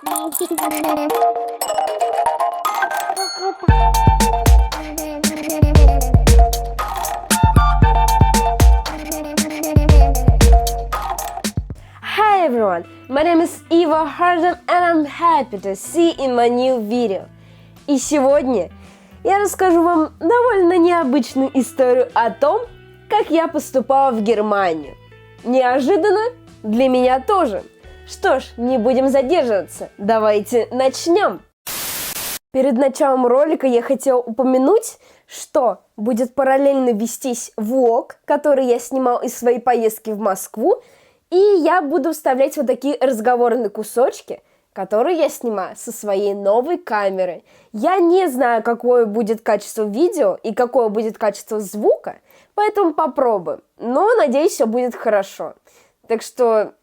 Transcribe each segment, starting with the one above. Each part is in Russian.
Hi everyone, my name is Eva Harden and I'm happy to see you in my new video. И сегодня я расскажу вам довольно необычную историю о том, как я поступала в Германию. Неожиданно для меня тоже. Что ж, не будем задерживаться, давайте начнем. Перед началом ролика я хотела упомянуть, что будет параллельно вестись влог, который я снимал из своей поездки в Москву, и я буду вставлять вот такие разговорные кусочки, которые я снимаю со своей новой камеры. Я не знаю, какое будет качество видео и какое будет качество звука, поэтому попробуем. Но, надеюсь, все будет хорошо. Так что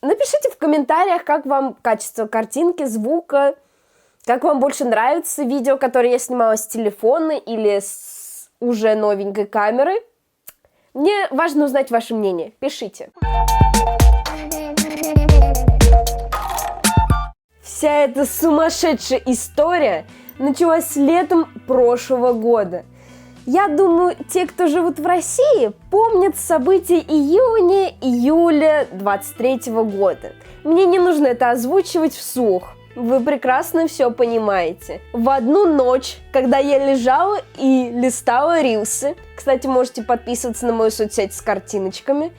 напишите в комментариях, как вам качество картинки, звука, как вам больше нравится видео, которое я снимала с телефона или с уже новенькой камеры. Мне важно узнать ваше мнение. Пишите. Вся эта сумасшедшая история началась летом прошлого года. Я думаю, те, кто живут в России, помнят события июня-июля 23 года. Мне не нужно это озвучивать вслух. Вы прекрасно все понимаете. В одну ночь, когда я лежала и листала рилсы, кстати, можете подписываться на мою соцсеть с картиночками,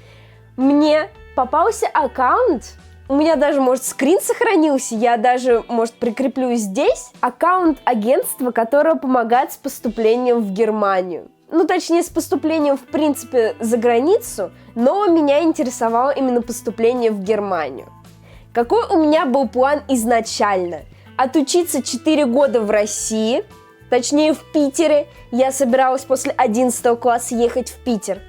мне попался аккаунт, у меня даже, может, скрин сохранился, я даже, может, прикреплю здесь, аккаунт агентства, которое помогает с поступлением в Германию. Ну, точнее, с поступлением, в принципе, за границу, но меня интересовало именно поступление в Германию. Какой у меня был план изначально? Отучиться 4 года в России, точнее, в Питере. Я собиралась после 11 класса ехать в Питер.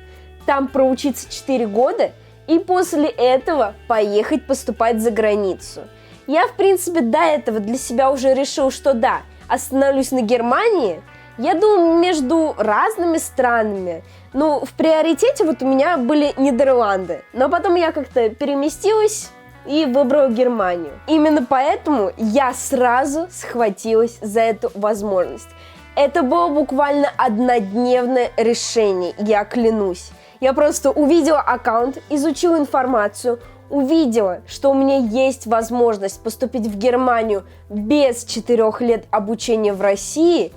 Там проучиться 4 года и после этого поехать поступать за границу. Я, в принципе, до этого для себя уже решил, что да, остановлюсь на Германии. Я думаю, между разными странами. Ну, в приоритете вот у меня были Нидерланды. Но потом я как-то переместилась и выбрала Германию. Именно поэтому я сразу схватилась за эту возможность. Это было буквально однодневное решение, я клянусь. Я просто увидела аккаунт, изучила информацию, увидела, что у меня есть возможность поступить в Германию без 4 лет обучения в России,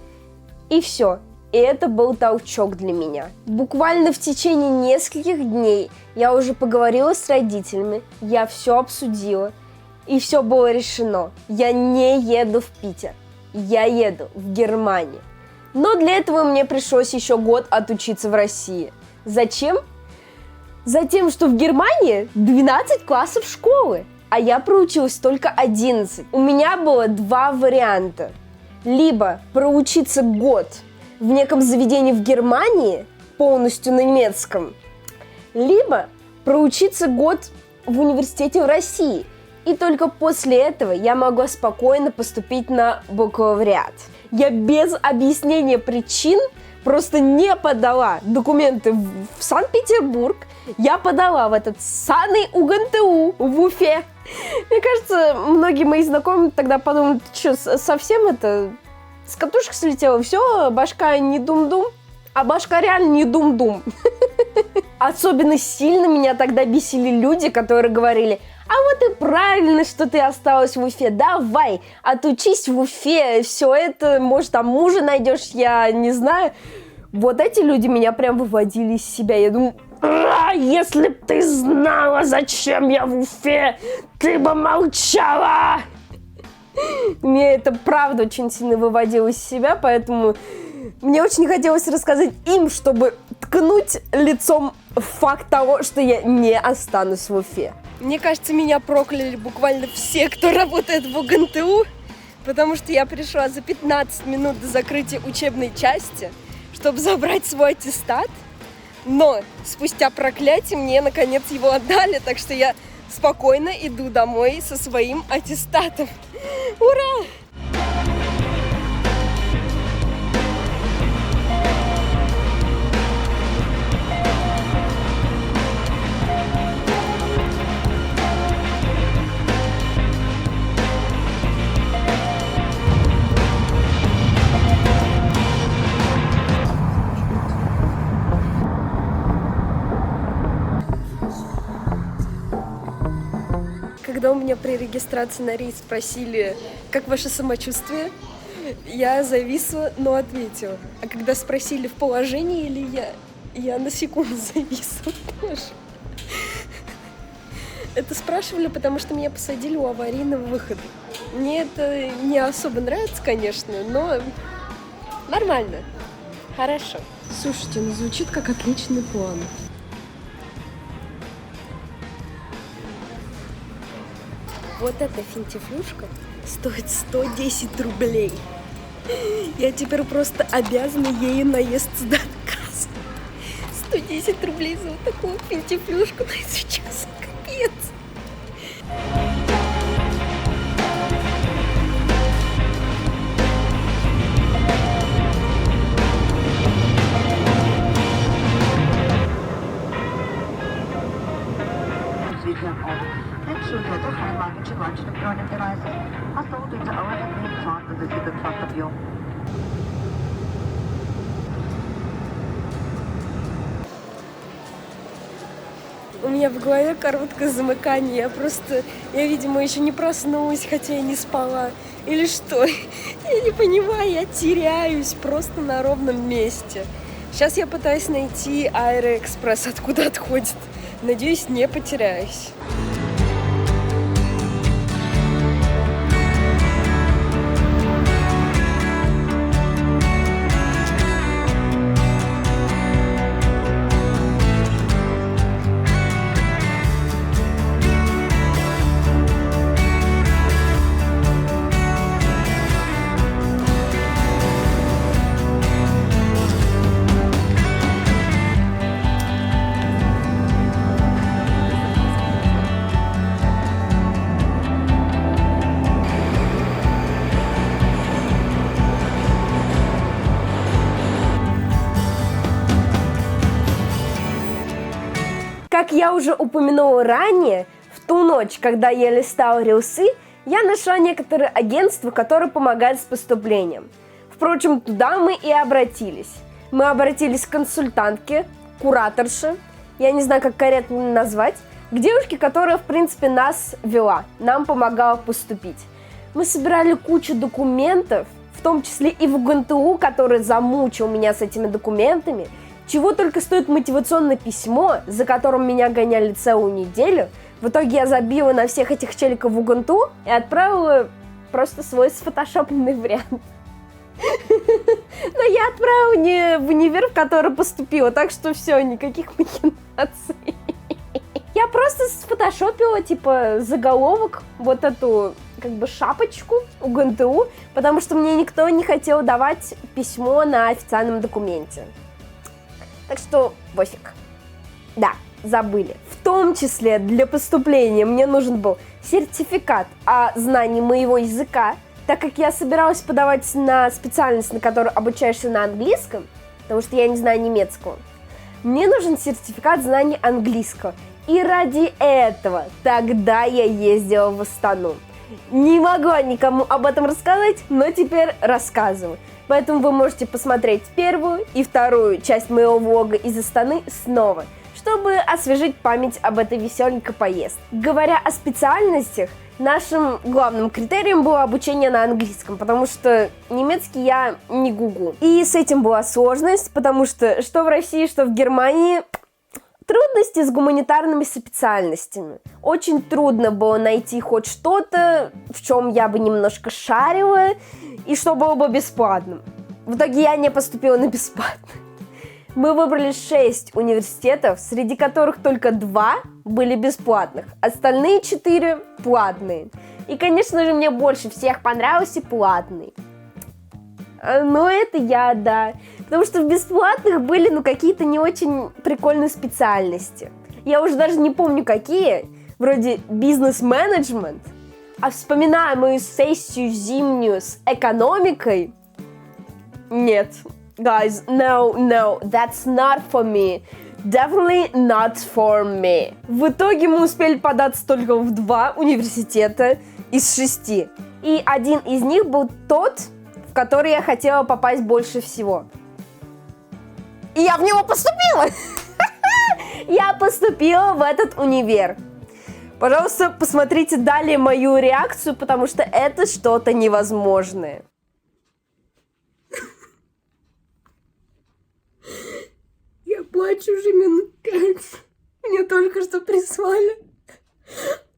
и все. И это был толчок для меня. Буквально в течение нескольких дней я уже поговорила с родителями, я все обсудила, и все было решено. Я не еду в Питер, я еду в Германию. Но для этого мне пришлось еще год отучиться в России. Зачем? Затем, что в Германии 12 классов школы, а я проучилась только 11. У меня было 2 варианта. Либо проучиться год в неком заведении в Германии, полностью на немецком, либо проучиться год в университете в России. И только после этого я могла спокойно поступить на бакалавриат. Я без объяснения причин просто не подала документы в Санкт-Петербург. Я подала в этот ссаный УГНТУ в Уфе. Мне кажется, многие мои знакомые тогда подумали, ты что, совсем это с катушек слетела? Все, башка не дум-дум, а башка реально не дум-дум. Особенно сильно меня тогда бесили люди, которые говорили: а вот и правильно, что ты осталась в Уфе, давай, отучись в Уфе, все это, может, там мужа найдешь, я не знаю. Вот эти люди меня прям выводили из себя. Я думаю, если б ты знала, зачем я в Уфе, ты бы молчала. Мне это правда очень сильно выводило из себя, поэтому мне очень хотелось рассказать им, чтобы ткнуть лицом в факт того, что я не останусь в Уфе. Мне кажется, меня прокляли буквально все, кто работает в УГНТУ, потому что я пришла за 15 минут до закрытия учебной части, чтобы забрать свой аттестат, но спустя проклятие мне наконец его отдали, так что я спокойно иду домой со своим аттестатом. Ура! меня при регистрации на рейс спросили, как ваше самочувствие, я зависла, но ответила. А когда спросили, в положении ли я на секунду зависла тоже. Это спрашивали, потому что меня посадили у аварийного выхода. Мне это не особо нравится, конечно, но нормально. Хорошо. Слушайте, ну звучит как отличный план. Вот эта финтифлюшка стоит 110 рублей. Я теперь просто обязана ею наесться до отказа. 110 рублей за вот такую финтифлюшку, ну и сейчас капец. У меня в голове короткое замыкание. Я, видимо, еще не проснулась, хотя я не спала. Или что? Я не понимаю, я теряюсь просто на ровном месте. Сейчас я пытаюсь найти Аэроэкспресс, откуда отходит. Надеюсь, не потеряюсь. Как я уже упомянула ранее, в ту ночь, когда я листала рилсы, я нашла некоторые агентства, которые помогают с поступлением. Впрочем, туда мы и обратились. Мы обратились к консультантке, кураторше, я не знаю, как корректно назвать, к девушке, которая, в принципе, нас вела, нам помогала поступить. Мы собирали кучу документов, в том числе и в УГНТУ, который замучил меня с этими документами. Чего только стоит мотивационное письмо, за которым меня гоняли целую неделю. В итоге я забила на всех этих челиков в УГНТУ и отправила просто свой сфотошопленный вариант. Но я отправила не в универ, в который поступила, так что все, никаких махинаций. Я просто сфотошопила, типа, заголовок, вот эту, как бы, шапочку УГНТУ, потому что мне никто не хотел давать письмо на официальном документе. Так что пофиг. Да, забыли. В том числе для поступления мне нужен был сертификат о знании моего языка, так как я собиралась подавать на специальность, на которую обучаешься на английском, потому что я не знаю немецкого. Мне нужен сертификат знания английского. И ради этого тогда я ездила в Астану. Не могла никому об этом рассказать, но теперь рассказываю. Поэтому вы можете посмотреть первую и вторую часть моего влога из Астаны снова, чтобы освежить память об этой веселенькой поездке. Говоря о специальностях, нашим главным критерием было обучение на английском, потому что немецкий я не гугу. И с этим была сложность, потому что в России, что в Германии трудности с гуманитарными специальностями. Очень трудно было найти хоть что-то, в чем я бы немножко шарила, и что было бы бесплатным. В итоге я не поступила на бесплатно. Мы выбрали 6 университетов, среди которых только 2 были бесплатных, остальные 4 платные. И, конечно же, мне больше всех понравился платный. Но это я, да. Потому что в бесплатных были, какие-то не очень прикольные специальности. Я уже даже не помню, какие. Вроде бизнес-менеджмент. А вспоминая мою сессию зимнюю с экономикой, нет. Guys, no, that's not for me. Definitely not for me. В итоге мы успели податься только в 2 университета из 6. И один из них был тот, в который я хотела попасть больше всего. И я в него поступила! Я поступила в этот универ. Пожалуйста, посмотрите далее мою реакцию, потому что это что-то невозможное. Я плачу уже минут 5. Мне только что прислали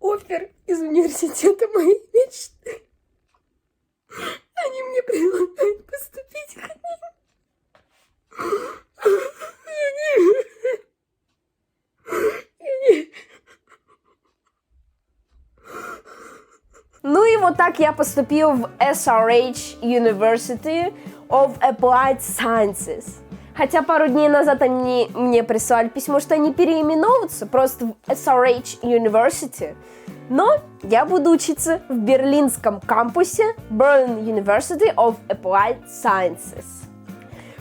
оффер из университета моей мечты. Они мне предлагают поступить к ним. Ну и вот так я поступила в SRH University of Applied Sciences. Хотя пару дней назад они мне прислали письмо, что они переименуются просто в SRH University. Но я буду учиться в берлинском кампусе Berlin University of Applied Sciences.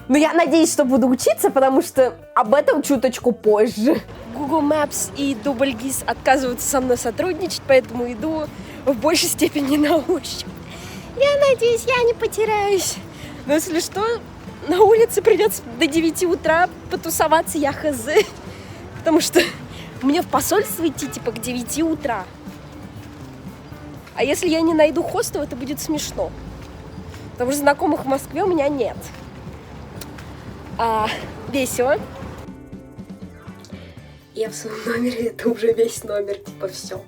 Но я надеюсь, что буду учиться, потому что об этом чуточку позже. Google Maps и Дубльгиз отказываются со мной сотрудничать, поэтому иду в большей степени на ощупь. Я надеюсь, я не потеряюсь. Но если что, на улице придется до 9 утра потусоваться, я хз. Потому что мне в посольство идти типа к 9 утра. А если я не найду хостел, это будет смешно. Потому что знакомых в Москве у меня нет. Весело. Я в своем номере, это уже весь номер, типа все.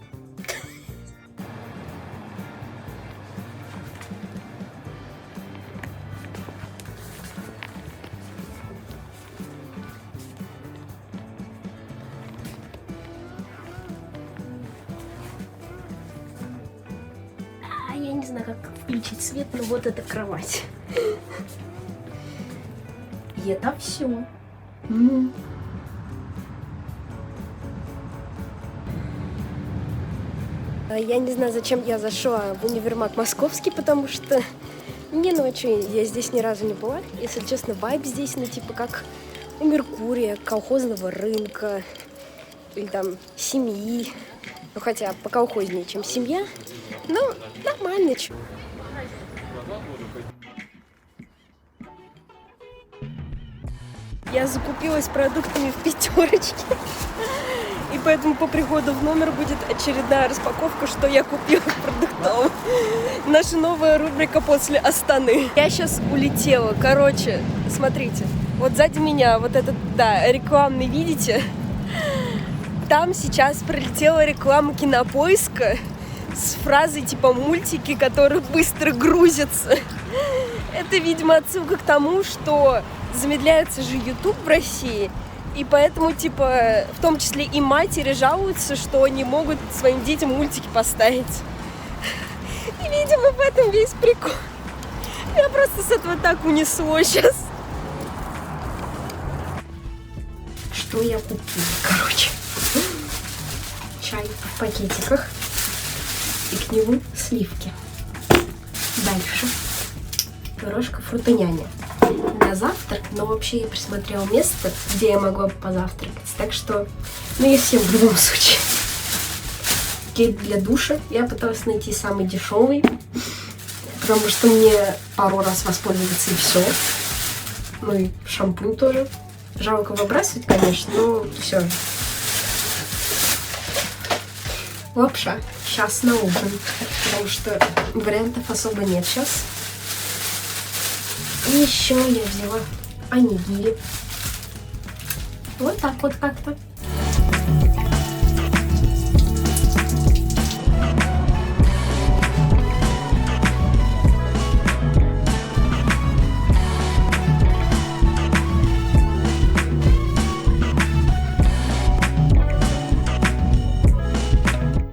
Я не знаю, как включить свет, но вот эта кровать. И это все. Я не знаю, зачем я зашла в универмаг московский, потому что не ночью я здесь ни разу не была. Если честно, вайб здесь, ну типа как у Меркурия, колхозного рынка или там семьи. Ну хотя поколхознее, чем семья. Ну, нормально. Я закупилась продуктами в пятерочке. И поэтому по приходу в номер будет очередная распаковка, что я купила в продуктовом. Наша новая рубрика после Астаны. Я сейчас улетела. Короче, смотрите. Вот сзади меня вот этот, да, рекламный, видите? Там сейчас пролетела реклама Кинопоиска с фразой типа «мультики, которые быстро грузятся». Это, видимо, отсылка к тому, что замедляется же YouTube в России, и поэтому, типа, в том числе и матери жалуются, что не могут своим детям мультики поставить. И, видимо, в этом весь прикол. Я просто с этого так унесло сейчас. Что я купила? Короче, чай в пакетиках и к нему сливки. Дальше пирожка фрутоняня на завтрак, но вообще я присмотрела место, где я могла бы позавтракать, так что, ну, я съем в любом случае. Гель для душа я пыталась найти самый дешевый, потому что мне пару раз воспользоваться и все. Ну и шампунь тоже. Жалко выбрасывать, конечно, но все. Лапша. Сейчас на ужин, потому что вариантов особо нет сейчас. И еще я взяла онигири. Вот так вот как-то.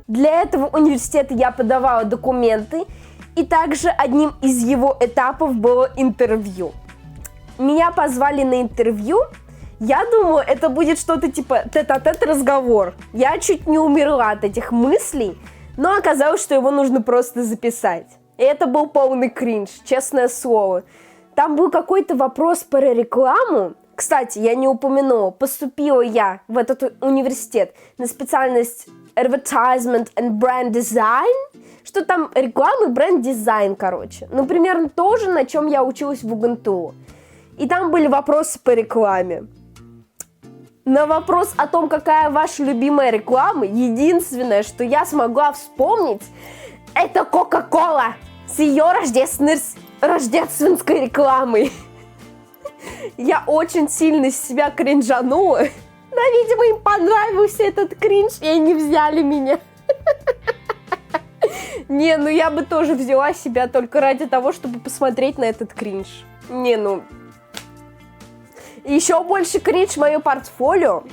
Для этого университета я подавала документы, и также одним из его этапов было интервью. Меня позвали на интервью. Я думала, это будет что-то типа тет-а-тет разговор. Я чуть не умерла от этих мыслей, но оказалось, что его нужно просто записать. И это был полный кринж, честное слово. Там был какой-то вопрос про рекламу. Кстати, я не упомянула, поступила я в этот университет на специальность Advertisement and Brand Design. Что там реклама и бренд-дизайн, короче. Ну, примерно то же, на чем я училась в УГНТУ. И там были вопросы по рекламе. На вопрос о том, какая ваша любимая реклама, единственное, что я смогла вспомнить, это Кока-Кола с ее рождественской рекламой. Я очень сильно с себя кринжанула, но, видимо, им понравился этот кринж, и они взяли меня. Не, ну я бы тоже взяла себя только ради того, чтобы посмотреть на этот кринж. Не, ну... Еще больше кринж мое портфолио,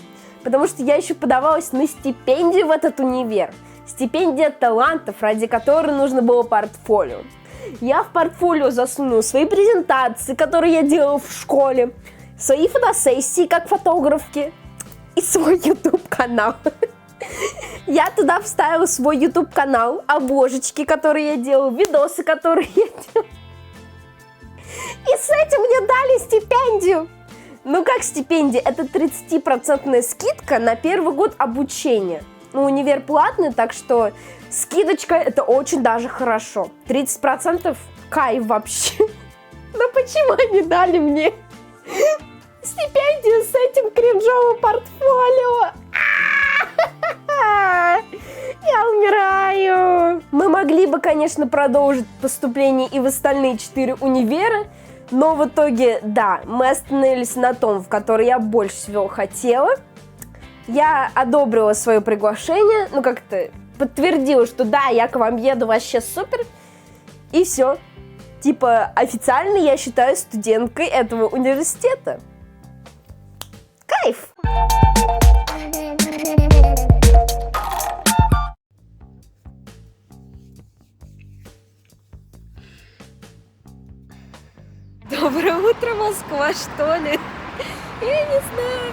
потому что я еще подавалась на стипендию в этот универ. Стипендия талантов, ради которой нужно было портфолио. Я в портфолио засунула свои презентации, которые я делала в школе, свои фотосессии как фотографки и свой YouTube-канал. Я туда вставила свой YouTube-канал, обложечки, которые я делала, видосы, которые я делала. И с этим мне дали стипендию. Ну как стипендия? Это 30% скидка на первый год обучения. Ну, универ платный, так что скидочка это очень даже хорошо. 30% кайф вообще. Но почему они дали мне стипендию с этим кринжовым портфолио? Я умираю. Мы могли бы, конечно, продолжить поступление и в остальные 4 универа, но в итоге, да, мы остановились на том, в который я больше всего хотела. Я одобрила свое приглашение, ну как-то подтвердила, что да, я к вам еду, вообще супер. И все. Типа, официально я считаюсь студенткой этого университета. Кайф! Доброе утро, Москва, что ли? Я не знаю.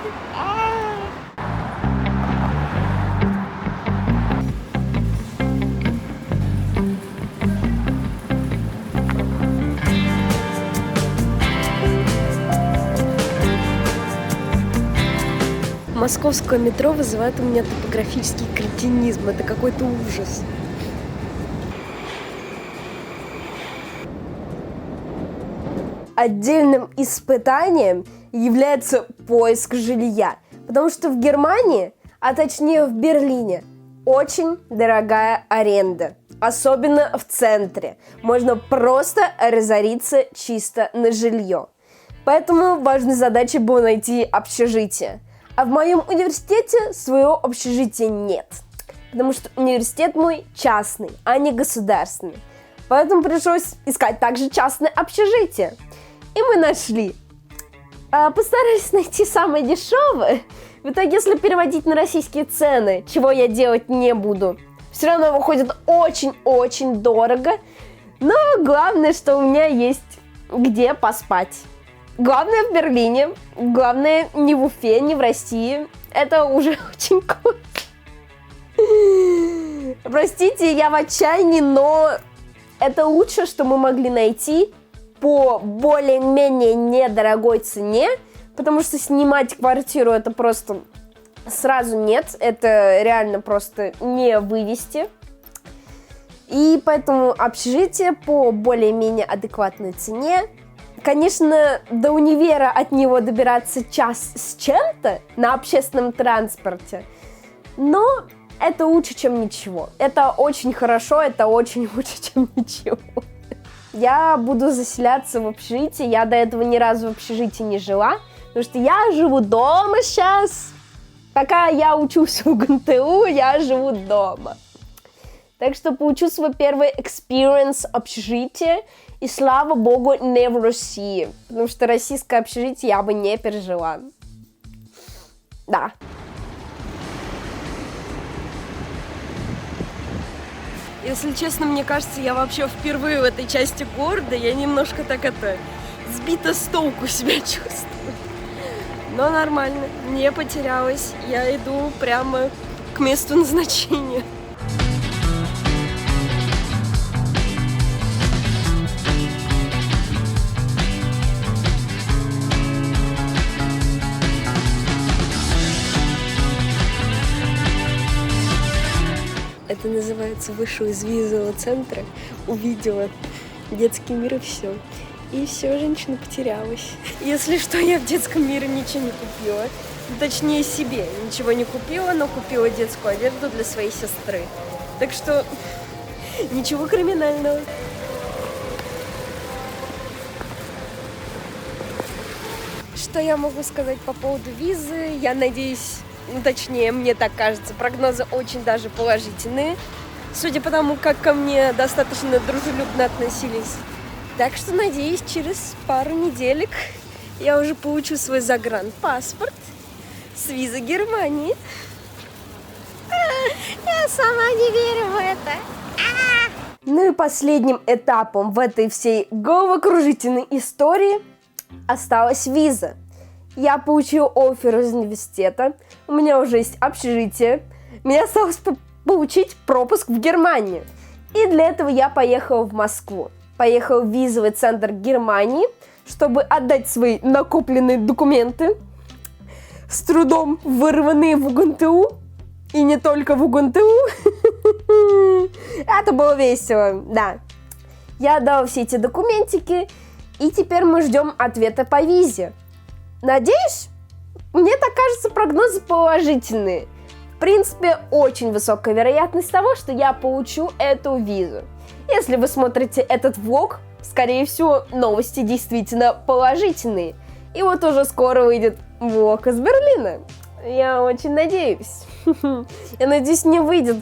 Московское метро вызывает у меня топографический кретинизм. Это какой-то ужас. Отдельным испытанием является поиск жилья, потому что в Германии, а точнее в Берлине, очень дорогая аренда, особенно в центре. Можно просто разориться чисто на жилье. Поэтому важной задачей было найти общежитие. А в моем университете своего общежития нет, потому что университет мой частный, а не государственный. Поэтому пришлось искать также частное общежитие. И мы нашли. Постарались найти самое дешевое. В итоге, если переводить на российские цены, чего я делать не буду, все равно выходит очень-очень дорого. Но главное, что у меня есть где поспать. Главное в Берлине, главное не в Уфе, не в России. Это уже очень круто. Простите, я в отчаянии, но это лучшее, что мы могли найти по более-менее недорогой цене, потому что снимать квартиру это просто сразу нет, это реально просто не вывести. И поэтому общежитие по более-менее адекватной цене. Конечно, до универа от него добираться час с чем-то на общественном транспорте, но это лучше, чем ничего. Это очень хорошо, это очень лучше, чем ничего. Я буду заселяться в общежитие. Я до этого ни разу в общежитии не жила, потому что я живу дома сейчас. Пока я учусь в ГНТУ, я живу дома. Так что получу свой первый experience общежития. И слава богу, не в России. Потому что российское общежитие я бы не пережила. Да. Если честно, мне кажется, я вообще впервые в этой части города, я немножко так сбита с толку себя чувствую. Но нормально, не потерялась, я иду прямо к месту назначения. Это называется, вышла из визового центра, увидела детский мир и все. И все, женщина потерялась. Если что, я в детском мире ничего не купила. Точнее, себе ничего не купила, но купила детскую одежду для своей сестры. Так что ничего криминального. Что я могу сказать по поводу визы? Я надеюсь, точнее, мне так кажется, прогнозы очень даже положительные. Судя по тому, как ко мне достаточно дружелюбно относились. Так что, надеюсь, через пару неделек я уже получу свой загранпаспорт с визы Германии. Я сама не верю в это. Ну и последним этапом в этой всей головокружительной истории осталась виза. Я получила оффер из университета, у меня уже есть общежитие, мне осталось получить пропуск в Германию. И для этого я поехала в Москву. Поехала в визовый центр Германии, чтобы отдать свои накопленные документы, с трудом вырванные в УГНТУ. И не только в УГНТУ. Это было весело, да. Я отдала все эти документики, и теперь мы ждем ответа по визе. Надеюсь, мне так кажется, прогнозы положительные. В принципе, очень высокая вероятность того, что я получу эту визу. Если вы смотрите этот влог, скорее всего, новости действительно положительные. И вот уже скоро выйдет влог из Берлина. Я очень надеюсь. Я надеюсь, не выйдет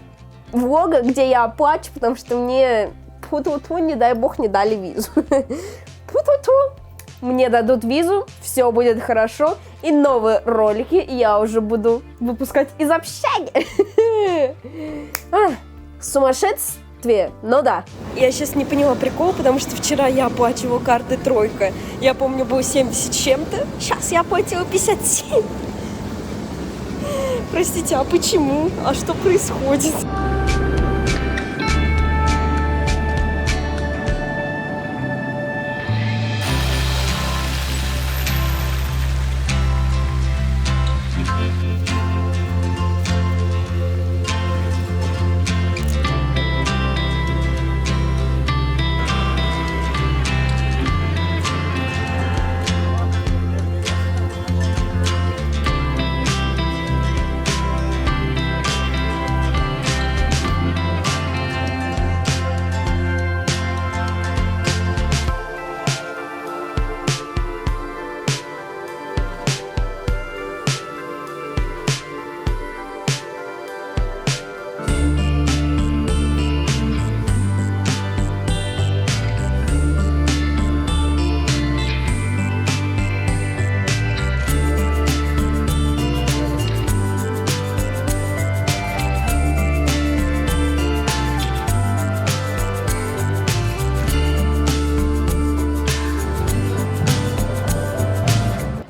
влога, где я плачу, потому что мне, тьфу-тьфу-тьфу, не дай бог, не дали визу. Тьфу-тьфу-тьфу. Мне дадут визу, все будет хорошо, и новые ролики я уже буду выпускать из общаги. Сумасшествие, ну да. Я сейчас не поняла прикол, потому что вчера я оплачивала картой тройка. Я помню, было 70 с чем-то, сейчас я оплатила 57. Простите, а почему? А что происходит?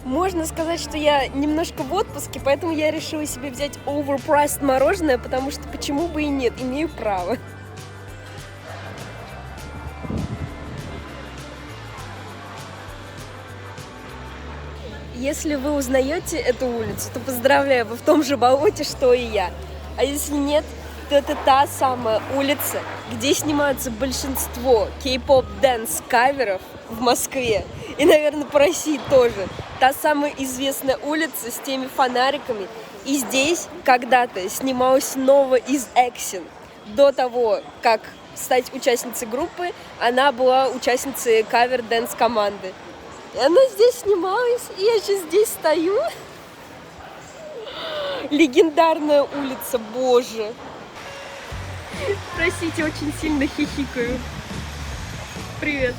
Можно сказать, что я немножко в отпуске, поэтому я решила себе взять overpriced мороженое, потому что почему бы и нет, имею право. Если вы узнаете эту улицу, то поздравляю, вы в том же болоте, что и я. А если нет, то это та самая улица, где снимаются большинство кей-поп дэнс каверов в Москве. И, наверное, по России тоже. Та самая известная улица с теми фонариками. И здесь когда-то снималась Нова из Эксин. До того, как стать участницей группы, она была участницей кавер-дэнс команды. И она здесь снималась, и я сейчас здесь стою. Легендарная улица, боже. Простите, очень сильно хихикаю. Привет.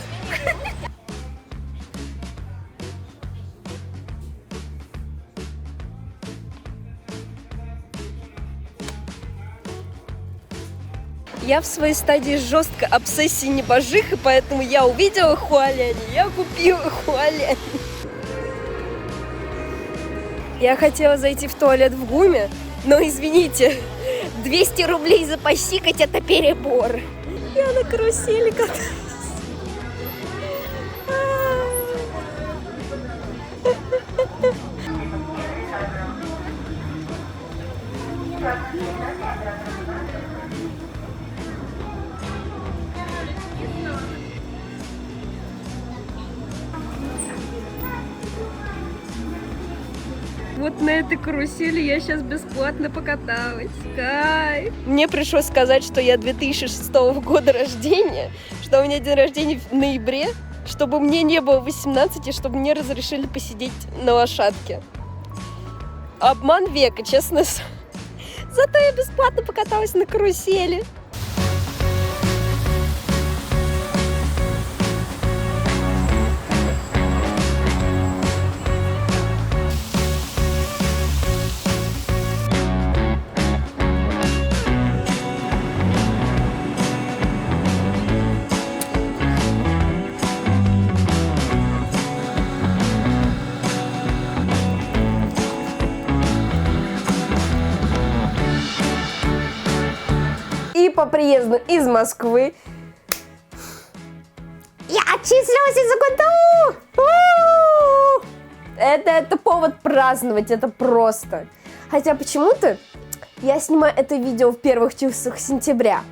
Я в своей стадии жесткой обсессии небожих, и поэтому я увидела хуаляни, я купила хуаляни. Я хотела зайти в туалет в ГУМе, но, извините, 200 рублей запасикать — это перебор. Я на карусели катаюсь. Вот на этой карусели я сейчас бесплатно покаталась. Кайф! Мне пришлось сказать, что я 2006 года рождения, что у меня день рождения в ноябре, чтобы мне не было 18 и чтобы мне разрешили посидеть на лошадке. Обман века, честно. Зато я бесплатно покаталась на карусели. И по приезду из Москвы Я отчислилась из УГНТУ! это повод праздновать, это просто. Хотя почему-то я снимаю это видео в первых числах сентября.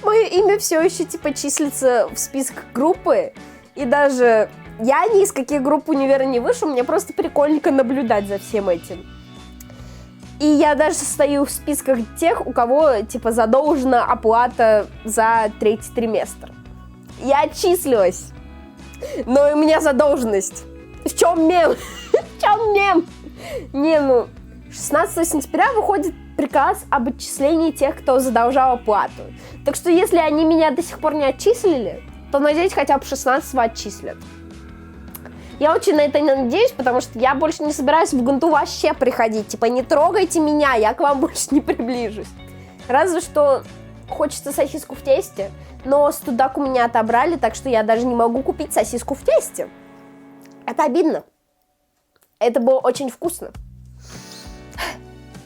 Мое имя все еще типа числится в списках группы. И даже я ни из каких групп универа не вышел, мне просто прикольненько наблюдать за всем этим. И я даже состою в списках тех, у кого, типа, задолжена оплата за третий триместр. Я отчислилась, но у меня задолженность. В чем мем? В чем мем? Не, ну, 16 сентября выходит приказ об отчислении тех, кто задолжал оплату. Так что, если они меня до сих пор не отчислили, то, надеюсь, хотя бы 16-го отчислят. Я очень на это не надеюсь, потому что я больше не собираюсь в ГНТУ вообще приходить. Типа, не трогайте меня, я к вам больше не приближусь. Разве что хочется сосиску в тесте, но студак у меня отобрали, так что я даже не могу купить сосиску в тесте. Это обидно. Это было очень вкусно.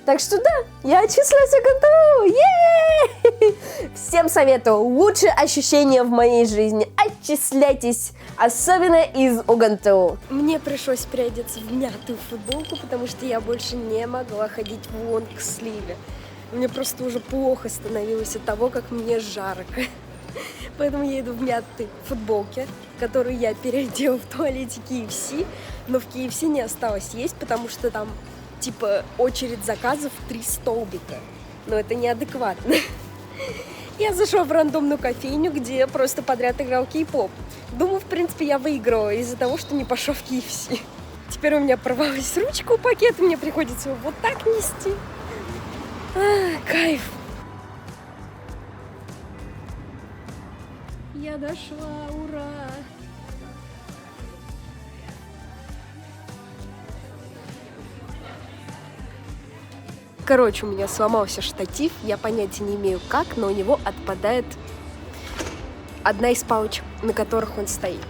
Так что да, я отчислилась в ГНТУ! Е-е-е! Всем советую, лучшее ощущение в моей жизни. Отчисляйтесь, особенно из УГНТУ. Мне пришлось переодеться в мятую футболку, потому что я больше не могла ходить в лонгсливе. Мне просто уже плохо становилось от того, как мне жарко. Поэтому я иду в мятой футболке, которую я переодела в туалете KFC, но в KFC не осталось есть, потому что там типа очередь заказов 3 столбика. Но это неадекватно. Я зашла в рандомную кофейню, где просто подряд играл кей-поп. Думаю, в принципе, я выиграла из-за того, что не пошла в KFC. Теперь у меня порвалась ручка у пакета, мне приходится его вот так нести. Кайф. Я дошла, ура! Короче, у меня сломался штатив, я понятия не имею как, но у него отпадает одна из палочек, на которых он стоит.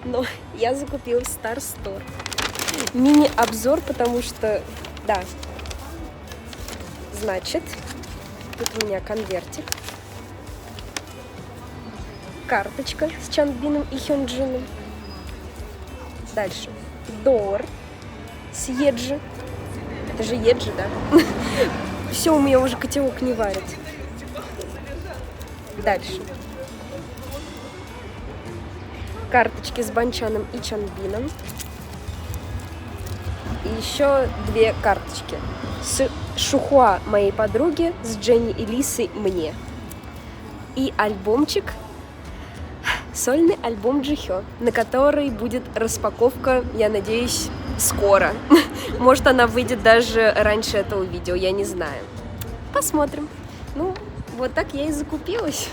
Но я закупила в Star Store. Мини-обзор, потому что, да, значит, тут у меня конвертик, карточка с Чанбином и Хёнджином. Дальше доллар с Еджи. Это же Еджи, да? Все, у меня уже котелок не варит. Дальше. Карточки с Банчаном и Чанбином. И еще 2 карточки. С Шухуа моей подруги, с Дженни и Лисой мне. И альбомчик, сольный альбом Джихё, на который будет распаковка, я надеюсь, скоро. Может, она выйдет даже раньше этого видео, я не знаю. Посмотрим. Ну, вот так я и закупилась.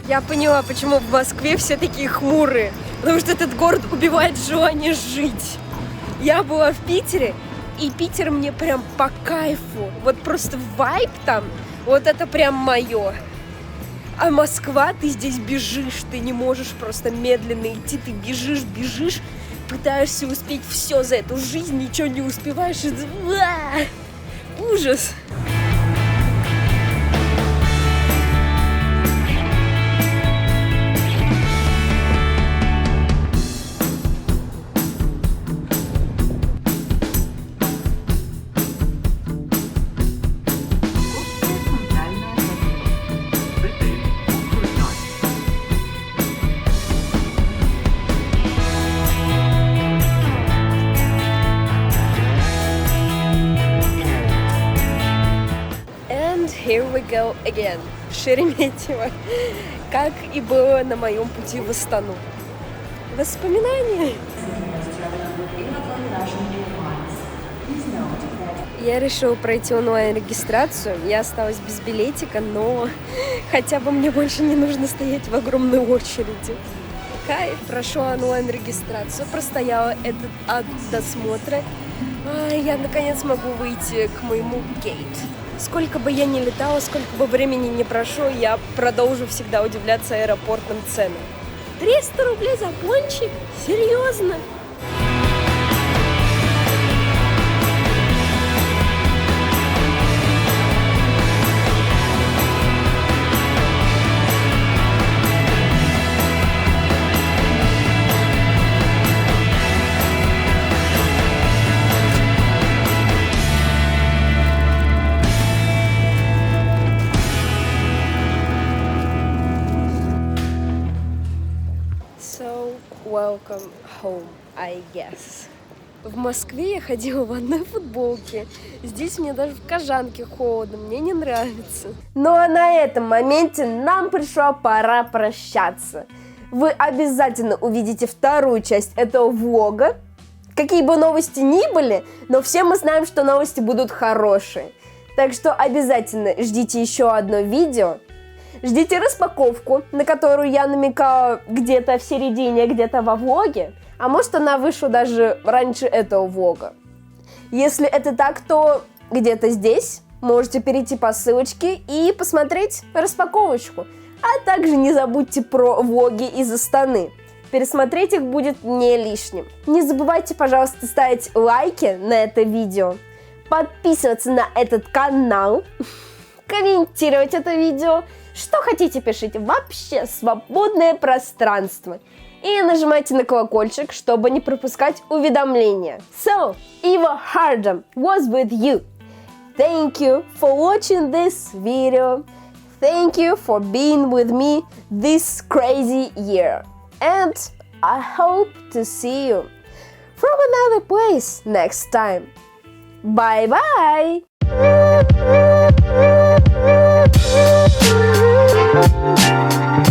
Я поняла, почему в Москве все такие хмурые. Потому что этот город убивает желание жить. Я была в Питере, и Питер мне прям по кайфу. Вот просто вайб там, вот это прям мое. А Москва, ты здесь бежишь, ты не можешь просто медленно идти, ты бежишь, пытаешься успеть все за эту жизнь, ничего не успеваешь. Ужас! Here we go again. Шереметьево. Как и было на моем пути в Астану. Воспоминания. Я решила пройти онлайн-регистрацию. Я осталась без билетика, но хотя бы мне больше не нужно стоять в огромной очереди. Кайф, прошла онлайн-регистрацию, простояла этот ад досмотра. Я наконец могу выйти к моему гейт. Сколько бы я ни летала, сколько бы времени не прошло, я продолжу всегда удивляться аэропортным ценам. 300 рублей за пончик? Серьезно? Welcome home, I guess. В Москве я ходила в одной футболке. Здесь мне даже в Кожанке холодно, мне не нравится. Ну а на этом моменте нам пришла пора прощаться. Вы обязательно увидите вторую часть этого влога. Какие бы новости ни были, но все мы знаем, что новости будут хорошие. Так что обязательно ждите еще одно видео. Ждите распаковку, на которую я намекала где-то в середине, где-то во влоге. А может, она вышла даже раньше этого влога. Если это так, то где-то здесь можете перейти по ссылочке и посмотреть распаковочку. А также не забудьте про влоги из Астаны. Пересмотреть их будет не лишним. Не забывайте, пожалуйста, ставить лайки на это видео, подписываться на этот канал, комментировать это видео. Что хотите, пишите. Вообще свободное пространство. И нажимайте на колокольчик, чтобы не пропускать уведомления. So, Eva Hardam was with you. Thank you for watching this video. Thank you for being with me this crazy year. And I hope to see you from another place next time. Bye bye! Thank you.